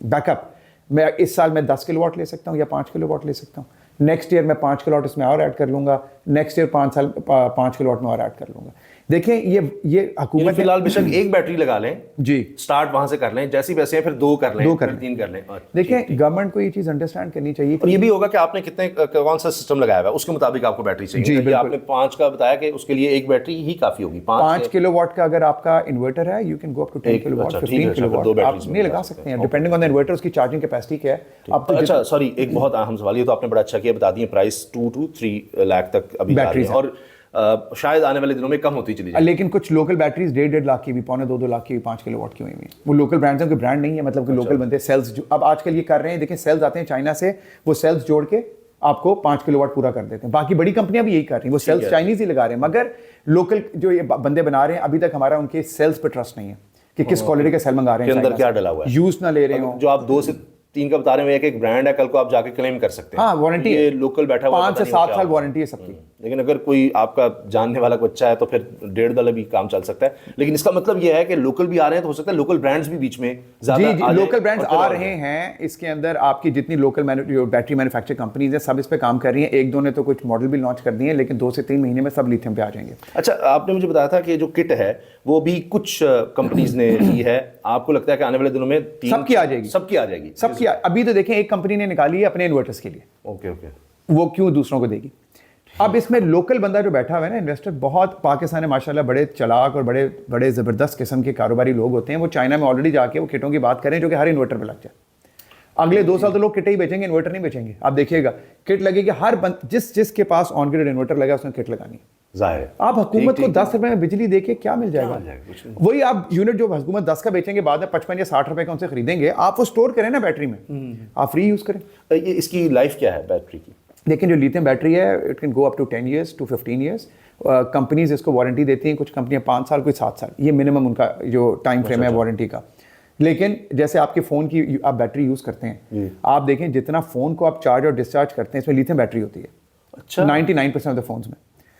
बैकअप, मैं इस साल में 10 किलोवाट ले सकता हूँ या 5 किलोवाट ले सकता हूँ, नेक्स्ट ईयर मैं 5 किलोवाट इसमें और ऐड कर लूंगा, नेक्स्ट ईयर 5 किलोवाट में और ऐड कर लूंगा। देखें ये हुकूमत फिलहाल बेशक एक बैटरी लगा लें जी, स्टार्ट वहां से कर लें, जैसी वैसे हैं, फिर 2 कर लें, फिर 3 कर लें। देखें गवर्नमेंट को ये चीज अंडरस्टैंड करनी चाहिए। और ये भी होगा कि आपने कितने कौन सा सिस्टम लगाया हुआ है उसके मुताबिक आपको बैटरी चाहिए। जी, आपने 5 का बताया कि उसके लिए एक बैटरी ही काफी होगी। 5 किलोवाट का अगर आपका इन्वर्टर है, you can go up to 10 kilowatt, 15 kilowatt आप नहीं लगा सकते हैं, डिपेंडिंग ऑन द इन्वर्टर, उसकी चार्जिंग कैपेसिटी क्या है। अब तो अच्छा, सॉरी, एक बहुत अहम सवाल, ये तो आपने बड़ा अच्छा किया, बता दिए प्राइस 2 to 3 लाख तक अभी बैटरी, और शायद आने वाले दिनों में कम होती चली जाए। लेकिन कुछ लोकल बैटरीज 1.5 लाख की भी, 1.25-2 लाख की भी 5 किलोवाट की हुई है। वो लोकल ब्रांड्स हैं, कोई ब्रांड नहीं है, मतलब कि लोकल बनते सेल्स अब आजकल ये कर रहे हैं। देखिए सेल्स आते हैं चाइना से, वो सेल्स जोड़ के आपको 5 किलोवाट पूरा कर देते हैं। बाकी बड़ी कंपनियां भी यही कर रही हैं, वो सेल्स चाइनीज ही लगा रहे हैं, मगर लोकल जो ये बंदे बना रहे हैं, अभी तक हमारा उनके सेल्स पे ट्रस्ट नहीं है कि किस क्वालिटी का सेल मंगा रहे हैं, अंदर क्या डला हुआ है, यूज ना ले रहे हो। जो आप 2 से 3 का बता रहे हैं, एक ब्रांड है, कल को आप जाके क्लेम कर सकते हैं। हाँ, वारंटी है, लोकल बैठा हुआ 5 से 7 साल वारंटी है सबकी। लेकिन अगर कोई आपका जानने वाला कोई अच्छा है तो फिर 1.5 वाला भी काम चल सकता है। लेकिन इसका मतलब यह है कि लोकल भी आ रहे हैं, तो हो सकता है लोकल ब्रांड्स भी बीच में ज्यादा जी, लोकल ब्रांड्स आ रहे हैं। इसके अंदर आपकी जितनी लोकल बैटरी मैन्युफैक्चर कंपनीज हैं, सब इस पे काम कर रही हैं। 1-2 ने तो कुछ मॉडल भी लॉन्च कर दिए हैं, लेकिन 2 से 3 महीने में सब लिथियम पे आ जाएंगे। अच्छा, आपने मुझे बताया था कि जो किट है वो भी कुछ कंपनीज ने ली है, आपको लगता है कि आने वाले दिनों में सबकी आ जाएगी? सबकी अभी तो देखें, एक कंपनी ने निकाली है अपने इन्वर्टर्स के लिए। ओके, वो क्यों दूसरों को देगी? अब इसमें लोकल बंदा जो बैठा हुआ है ना, इन्वेस्टर, बहुत पाकिस्तान में माशाल्लाह बड़े चालाक और बड़े बड़े ज़बरदस्त किस्म के कारोबारी लोग होते हैं। वो चाइना में ऑलरेडी जाके वो किटों की बात करें जो कि हर इन्वर्टर पे लग जाए। अगले 2 साल तो लोग किट ही बेचेंगे, इन्वर्टर नहीं बेचेंगे। आप देखिएगा किट लगेगी, हर जिसके पास ऑन ग्रिड इन्वर्टर लगा उसने किट लगानी। जाहिर आप हुकूमत को 10 रुपए में बिजली देके क्या मिल जाएगा? वही आप यूनिट जो हुकूमत 10 का बेचेंगे, बाद में 55 या 60 रुपए का उनसे खरीदेंगे, आप वो स्टोर करें ना बैटरी में, आप फ्री यूज करें। ये इसकी लाइफ क्या है बैटरी की? लेकिन जो लिथियम बैटरी है, it can go up to 10 years to 15 years। Companies इसको वारंटी देती हैं, कुछ कंपनियां 5 साल, कोई 7 साल, ये मिनिमम उनका जो टाइम फ्रेम है वारंटी का। लेकिन जैसे आपके फ़ोन की आप बैटरी यूज़ करते हैं, आप देखें जितना फ़ोन को आप चार्ज और डिस्चार्ज करते हैं, इसमें लिथियम बैटरी होती है। अच्छा, 99% ऑफ द फोन्स में।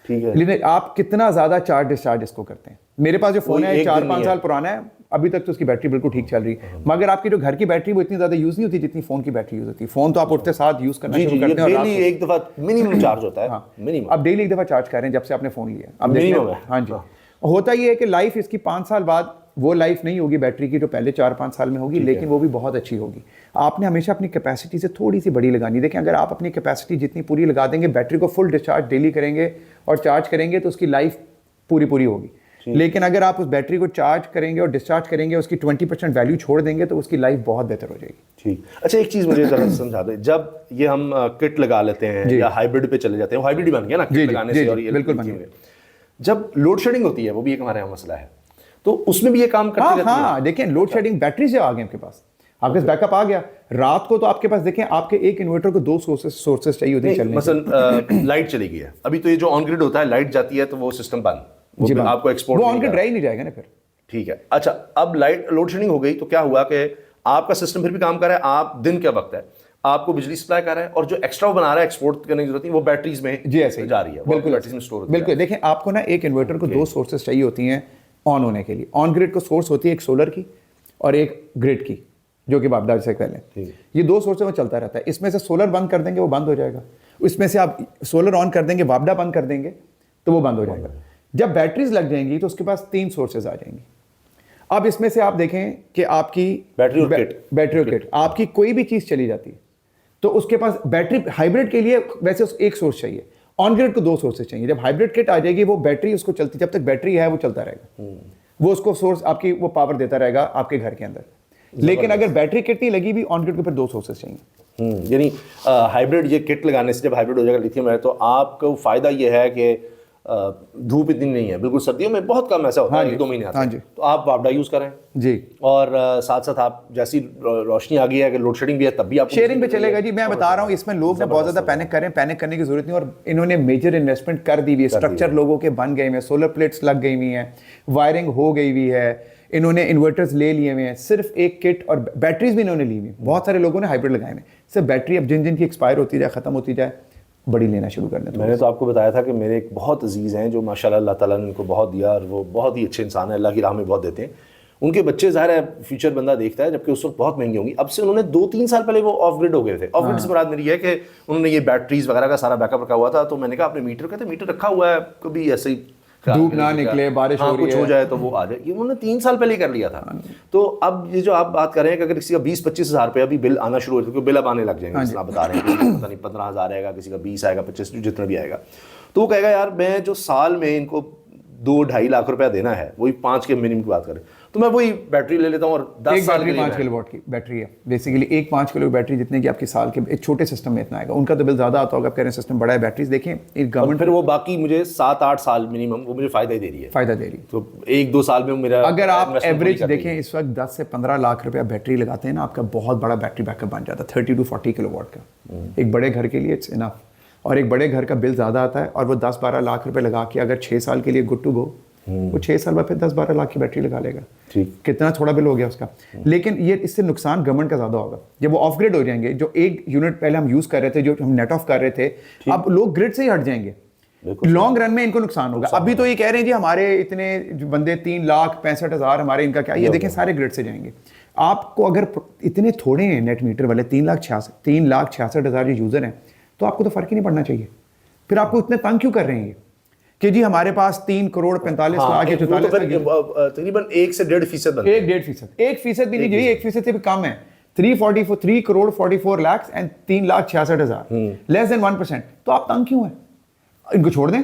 ठीक है, लेकिन आप कितना ज़्यादा चार्ज डिस्चार्ज इसको करते हैं? मेरे पास जो फ़ोन है 4-5 साल पुराना है, अभी तक तो उसकी बैटरी बिल्कुल ठीक चल रही है, मगर आपकी जो घर की बैटरी वो इतनी ज़्यादा यूज़ नहीं होती जितनी फ़ोन की बैटरी यूज़ होती है। फ़ोन तो आप उठते साथ यूज़ करना शुरू करते हैं, डेली एक दफ़ा मिनिमम चार्ज होता है। मिनिमम अब डेली एक दफ़ा चार्ज कर रहे हैं जब से आपने फ़ोन लिया। अब देखिए, हाँ जी, होता ये है कि लाइफ इसकी 5 साल बाद वो लाइफ नहीं होगी बैटरी की जो पहले 4-5 साल में होगी, लेकिन वो भी बहुत अच्छी होगी। आपने हमेशा अपनी कैपेसिटी से थोड़ी सी बड़ी लगानी। देखें, अगर आप अपनी कैपेसिटी जितनी पूरी लगा देंगे, बैटरी को फुल डिस्चार्ज डेली करेंगे और चार्ज करेंगे, तो उसकी लाइफ पूरी होगी। लेकिन अगर आप उस बैटरी को चार्ज करेंगे और डिस्चार्ज करेंगे, उसकी 20% वैल्यू छोड़ देंगे, तो उसकी लाइफ बहुत बेहतर हो जाएगी। ठीक। अच्छा, एक चीज़ मुझे ज़रा समझा दो, जब ये हम किट लगा लेते हैं या हाइब्रिड पे चले जाते हैं, हाइब्रिड ही बन गया ना किट लगाने से, और ये बिल्कुल बन गया। जब लोड शेडिंग होती है, वो भी एक हमारे यहाँ मसला है, तो उसमें भी ये काम करती रहती है। हाँ, देखें, लोड शेडिंग बैटरी से आ गए आपके पास, आपके पास बैकअप आ गया। रात को तो आपके पास देखें, आपके एक इन्वर्टर को 2 सोर्सेस चाहिए होते हैं चलने। मसलन लाइट चली गई है, अभी तो ये जो ऑन ग्रिड होता है, लाइट जाती है तो वो सिस्टम बंद, वो आपको एक्सपोर्ट, वो ऑन ग्रिड रह ही नहीं जाएगा ना फिर। ठीक है। अच्छा, अब लाइट लोड शेडिंग हो गई तो क्या हुआ कि आपका सिस्टम फिर भी काम कर रहा है, आप दिन के वक्त है, आपको बिजली सप्लाई कर रहा है, और जो एक्स्ट्रा बना रहा है एक्सपोर्ट करने की जरूरत नहीं, वो बैटरीज में जी ऐसे जा रही है, बिल्कुल बैटरीज में स्टोर होती है। बिल्कुल। देखें, आपको ना एक इन्वर्टर को 2 सोर्सेस चाहिए होती हैं ऑन होने के लिए। ऑन ग्रिड को सोर्स होती है एक सोलर की और एक ग्रिड की, जो कि बापदार से पहले, ये 2 सोर्स में चलता रहता है। इसमें से सोलर बंद कर देंगे, वो बंद हो जाएगा। इसमें से आप सोलर ऑन कर देंगे, वापडा बंद कर देंगे, तो वो बंद हो जाएगा। जब बैटरीज लग जाएंगी तो उसके पास 3 सोर्सेज आ जाएंगी। अब इसमें से आप देखें कि आपकी बैटरी और किट आपकी कोई भी चीज़ चली जाती है, तो उसके पास बैटरी हाइब्रिड के लिए वैसे एक सोर्स चाहिए, ऑन ग्रिड को 2 सोर्सेज चाहिए। जब हाइब्रिड किट आ जाएगी वो बैटरी उसको चलती, जब तक बैटरी है वो चलता रहेगा, वो उसको सोर्स आपकी वो पावर देता रहेगा आपके घर के अंदर। लेकिन अगर बैटरी किट नहीं लगी भी, ऑन ग्रिड को फिर 2 सोर्सेज चाहिए। यानी हाइब्रिड ये किट लगाने से जब हाइब्रिड हो जाएगा लिथियम है, तो आपको फायदा ये है कि धूप इतनी नहीं है, बिल्कुल सर्दियों में बहुत कम ऐसा होता है, 1-2 महीने आते हैं, तो आप वापडा यूज करें जी। और साथ साथ आप जैसी रोशनी आ गई है कि लोड शेडिंग भी है तब भी आप शेयरिंग पे चलेगा जी। मैं बता रहा हूँ इसमें लोग ना बहुत ज्यादा पैनिक करें, पैनिक करने की जरूरत नहीं। और इन्होंने मेजर इन्वेस्टमेंट कर दी हुई है, स्ट्रक्चर लोगों के बन गए हैं, सोलर प्लेट्स लग गई हुई हैं, वायरिंग हो गई हुई है, इन्होंने इन्वर्टर्स ले लिए हुए हैं, सिर्फ एक किट और बैटरीज भी इन्होंने ली हुई। बहुत सारे लोगों ने हाइब्रिड लगाए हैं, सिर्फ बैटरी अब जिन जिन की एक्सपायर होती जाए, खत्म होती जाए, बड़ी लेना शुरू कर दें। मैंने तो आपको बताया था कि मेरे एक बहुत अजीज़ हैं जो माशाल्लाह अल्लाह ताला ने उनको बहुत दिया और वो बहुत ही अच्छे इंसान है, अल्लाह की राह में बहुत देते हैं। उनके बच्चे ज़ाहिर है फ्यूचर बंदा देखता है, जबकि उस वक्त बहुत महंगी होंगी। अब से उन्होंने 2-3 साल पहले वो ऑफ ग्रिड हो गए थे। ऑफ ग्रिड से मुराद मेरी है कि उन्होंने ये बैटरीज वगैरह का सारा बैकअप रखा हुआ था। तो मैंने कहा आपने मीटर, कहते मीटर रखा हुआ है, कभी ऐसे ही धूप ना निकले, बारिश हो रही कुछ हो जाए तो वो आ जाए। ये उन्होंने 3 साल पहले ही कर लिया था। तो अब ये जो आप बात कर रहे हैं कि अगर किसी का 20-25 हज़ार रुपया भी बिल आना शुरू हो जाए, तो बिल अब आने लग जाएंगे, जिस आप बता रहे हैं, पता नहीं 15,000 आएगा, किसी का 20 आएगा, 25, जितना भी आएगा। तो वो कहेगा यार मैं जो साल में इनको 2-2.5 लाख रुपया देना है, वही 5 के मिनिमम की बात करें, तो मैं वही बैटरी ले लेता हूँ और 10 साल के लिए 5 किलोवाट की बैटरी है बेसिकली। एक 5 किलो बैटरी जितने की आपकी साल के एक छोटे सिस्टम में इतना आएगा। उनका तो बिल ज़्यादा आता होगा, आप कह रहे हैं सिस्टम बड़ा है, बैटरीज देखें गवर्नमेंट, फिर वो बाकी मुझे 7-8 साल मिनिमम वो मुझे फ़ायदा ही दे रही है, फ़ायदा दे रही है। तो 1-2 साल में मेरा अगर आप एवरेज देखें इस वक्त 10 से 15 लाख रुपया बैटरी लगाते हैं ना, आपका बहुत बड़ा बैटरी बैकअप बन जाता है 30 to 40 किलोवाट का। एक बड़े घर के लिए इट्स इनफ। और एक बड़े घर का बिल ज़्यादा आता है, और वो 10-12 लाख रुपए लगा के अगर 6 साल के लिए गुड टू गो, वो 6 साल बाद फिर 10-12 लाख की बैटरी लगा लेगा। ठीक, कितना थोड़ा बिल हो गया उसका। लेकिन ये इससे नुकसान गवर्नमेंट का ज़्यादा होगा जब वो ऑफ ग्रिड हो जाएंगे। जो एक यूनिट पहले हम यूज़ कर रहे थे, जो हम नेट ऑफ कर रहे थे, अब लोग ग्रिड से ही हट जाएंगे। लॉन्ग रन में इनको नुकसान होगा। अभी तो ये कह रहे हैं जी हमारे इतने बंदे 3,65,000 हमारे, इनका क्या, ये देखें सारे ग्रिड से जाएंगे। आपको अगर इतने थोड़े हैं नेट मीटर वाले 3,66,000 जो यूज़र हैं, तो आपको तो फ़र्क ही नहीं पड़ना चाहिए। फिर आपको इतने तंग क्यों कर रहे हैं कि जी हमारे पास 3,45,00,000 या 44,00,000 तकरीबन 1 से 1.5% बनता है। 1% भी नहीं जी, 1% से भी कम है। 3,44,00,000 एंड 3,66,000, लेस देन 1%। तो आप तंग क्यों हैं? इनको छोड़ दें,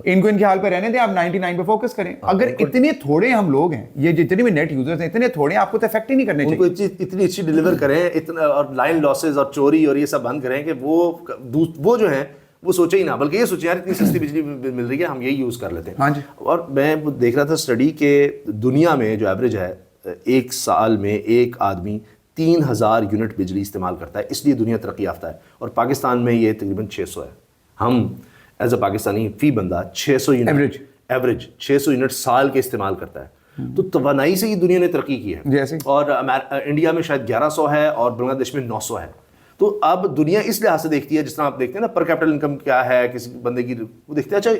इनको इनके हाल पे रहने दें, आप 99 पे फोकस करें। अगर इतने थोड़े हम लोग हैं, ये जितने भी नेट यूजर्स हैं इतने थोड़े हैं, आपको तो इफेक्ट ही नहीं करने चाहिए। उनको इतनी अच्छी डिलीवर करें, इतना, और लाइन लॉसेज और चोरी और ये सब बंद करें कि वो जो है वो सोचे ही ना, बल्कि ये सोचे यार इतनी सस्ती बिजली मिल रही है, हम यही यूज़ कर लेते हैं। हाँ जी। और मैं देख रहा था स्टडी के दुनिया में जो एवरेज है, एक साल में एक आदमी 3,000 यूनिट बिजली इस्तेमाल करता है, इसलिए दुनिया तरक्की याफ्ता है। और पाकिस्तान में ये तकरीबन 600 है। हम एज अ पाकिस्तानी फी बंदा 600 यूनिट एवरेज 600 यूनिट साल के इस्तेमाल करता है। तो तवानाई से ही दुनिया ने तरक्की की है। जैसे और इंडिया में शायद 1100 है और बांग्लादेश में 900 है। तो अब दुनिया इस लिहाज से देखती है, जिस तरह आप देखते हैं ना पर कैपिटल इनकम क्या है किसी बंदे की, वो देखते हैं अच्छा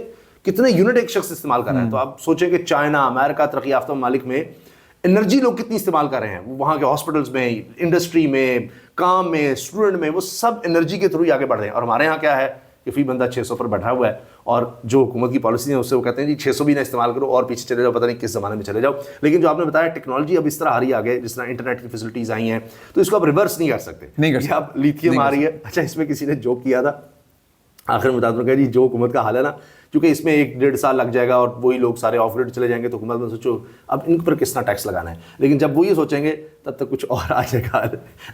कितने यूनिट एक शख्स इस्तेमाल कर रहा है। तो आप सोचें कि चाइना, अमेरिका, तरक्की याफ्ता ममालिक में एनर्जी लोग कितनी इस्तेमाल कर रहे हैं, वहाँ के हॉस्पिटल्स में, इंडस्ट्री में, काम में, स्टूडेंट में, वो सब एनर्जी के थ्रू ही आगे बढ़ रहे हैं। और हमारे यहाँ क्या है कि फी बंदा 600 पर बैठा हुआ है, और जो हुकूमत की पॉलिसी है उससे वो कहते हैं जी 600 भी ना इस्तेमाल करो और पीछे चले जाओ, पता नहीं किस ज़माने में चले जाओ। लेकिन जो आपने बताया टेक्नोलॉजी अब इस तरह आ रही है आगे, जिस तरह इंटरनेट की फैसिलिटीज़ आई हैं, तो इसको आप रिवर्स नहीं कर सकते। नहीं कर सकते। अब लिथियम आ रही है। अच्छा, इसमें किसी ने जोक किया था, आखिर में बता दूँ जी, जो हुकूमत का हाल है ना, क्योंकि इसमें 1-1.5 साल लग जाएगा और वही लोग सारे ऑफ ग्रिड चले जाएंगे, तो हुकूमत में सोचो अब इन पर कितना टैक्स लगाना है। लेकिन जब वो ये सोचेंगे तब तक कुछ और आ जाएगा।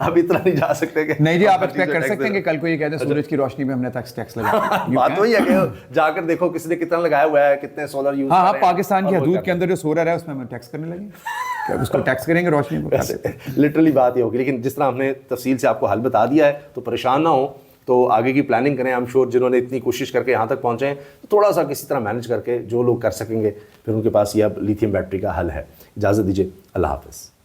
अब इतना नहीं जा सकते कि नहीं जी, आप एक्सपेक्ट कर सकते हैं कि कल को ये कहते हैं सूरज की रोशनी में हमने टैक्स लगाया। बात वही है कि जाकर देखो किसने कितना लगाया हुआ है, कितने सोलर यूज। हाँ, पाकिस्तान की हदूद के अंदर जो सोलर है उसमें हम टैक्स करने लगे, क्या उसको टैक्स करेंगे रोशनी को? लिटरली बात ये होगी। लेकिन जिस तरह हमने तफसील से आपको हल बता दिया है, तो परेशान ना हो, तो आगे की प्लानिंग करें। आई एम श्योर जिन्होंने इतनी कोशिश करके यहाँ तक पहुँचे हैं, तो थोड़ा सा किसी तरह मैनेज करके जो लोग कर सकेंगे, फिर उनके पास ये अब लिथियम बैटरी का हल है। इजाज़त दीजिए, अल्लाह हाफ़िज़।